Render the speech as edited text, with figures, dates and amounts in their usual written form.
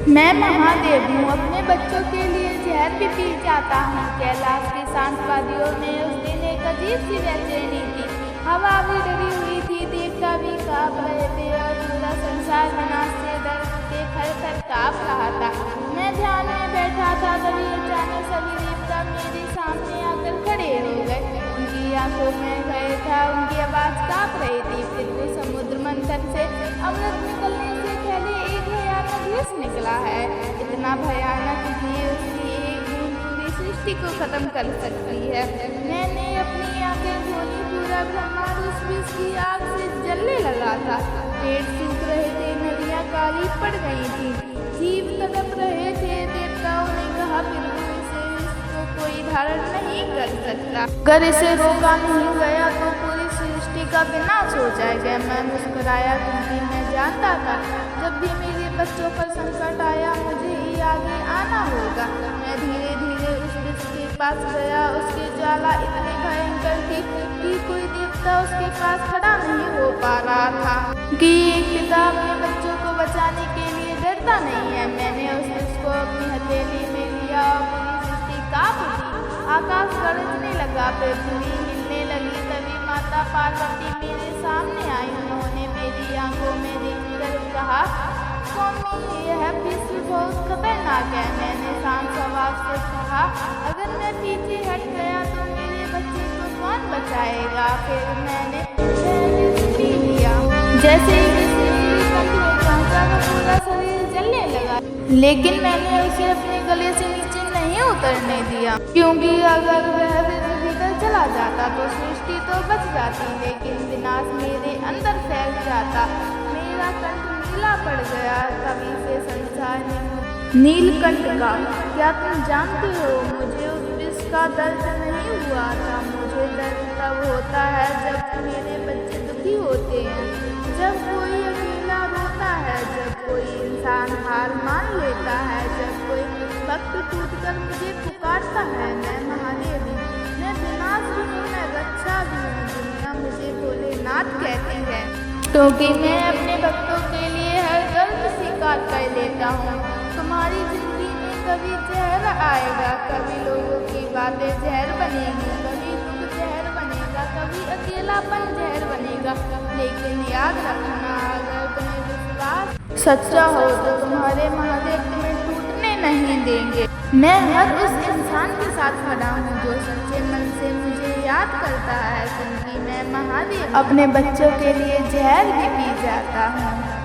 मैं महादेव हूँ, अपने बच्चों के लिए जहर भी पी जाता हूँ। कैलाश के शांतवादियों में उस दिन एक अजीब सी बेचैनी थी। हवा भी डरी हुई थी, देवता भी काँप रहे थे और पूरा संसार विनाश से डर के थर-थर काँप रहा था। मैं ध्यान में बैठा था, तभी अचानक सभी देवता मेरे सामने आकर खड़े हो गए। उनकी आंखों में भय था, उनकी आवाज़ काँप रही थी। फिर वो समुद्र मंथन से अमृत निकलने से पहले एक भयानक विष निकला है, इतना भयानक कि उसकी एक बूंद पूरी सृष्टि को खत्म कर सकती है। मैंने अपनी आंखें खोली, पूरा ब्रह्मांड उस विष की आग से जलने लगा था। पेड़ सूख रहे थे, नदियाँ काली पड़ गई थी, जीव तड़प रहे थे। देवताओं ने कहा, फिर भी इसे इसको कोई धारण नहीं कर सकता। अगर इसे रोका नहीं गया तो पूरी सृष्टि का विनाश हो जाएगा। मैं मुस्कुराया, क्योंकि मैं जानता था जब भी मेरे बच्चों पर संकट आया मुझे ही आगे आना होगा। मैं धीरे धीरे उस विष के पास गया। उसकी ज्वाला इतनी भयंकर थी कि कोई देवता उसके पास खड़ा नहीं हो पा रहा था। कि एक पिता अपने बच्चों को बचाने के लिए डरता नहीं है। मैंने उस विष को अपनी हथेली में लिया और पूरी सृष्टि काँप उठी। आकाश गरजने लगा, पृथ्वी हिलने लगी। तभी माता पार्वती मेरे सामने आई। उन्होंने मेरी आंखों में देखकर कहा, स्वामी, यह विष बहुत खतरनाक है। मैंने शांत स्वभाव से कहा, अगर मैं पीछे हट गया तो मेरे बच्चे को कौन बचाएगा। फिर मैंने विष पी लिया। जैसे ही विष मेरे कंठ में पहुंचा, वो पूरा शरीर जलने लगा। लेकिन मैंने उसे अपने गले से नीचे नहीं उतरने दिया, क्योंकि अगर वह विष भीतर चला जाता तो सृष्टि तो बच जाती, लेकिन विनाश मेरे अंदर फैल जाता। मेरा कंठ नीला पड़ गया। तभी से संसार ने नीलकंठ का। क्या तुम जानते हो, मुझे उस विष का दर्द नहीं हुआ था। मुझे दर्द तब होता है जब मेरे बच्चे दुखी होते हैं, जब कोई अकेला रोता है, जब कोई इंसान हार मान लेता है, जब कोई भक्त टूटकर मुझे पुकारता है। मैं महादेव हूँ, मैं विनाश भी हूँ, मैं रक्षा भी हूँ। दुनिया मुझे भोलेनाथ कहती है, क्योंकि मैं अपने भक्तों के लिए हर दर्द स्वीकार कर लेता हूँ। तुम्हारी जिंदगी में कभी जहर आएगा, कभी लोगों की बातें जहर बनेगी, कभी दुख जहर बनेगा, कभी अकेलापन जहर बनेगा। लेकिन याद रखना, अगर तुम्हें विश्वास सच्चा हो तो तुम्हारे महादेव तुम्हें टूटने नहीं देंगे। मैं हर उस इंसान के साथ खड़ा हूँ जो सच्चे मन से मुझे याद करता है, क्योंकि मैं महादेव अपने बच्चों के लिए जहर भी पी जाता हूँ।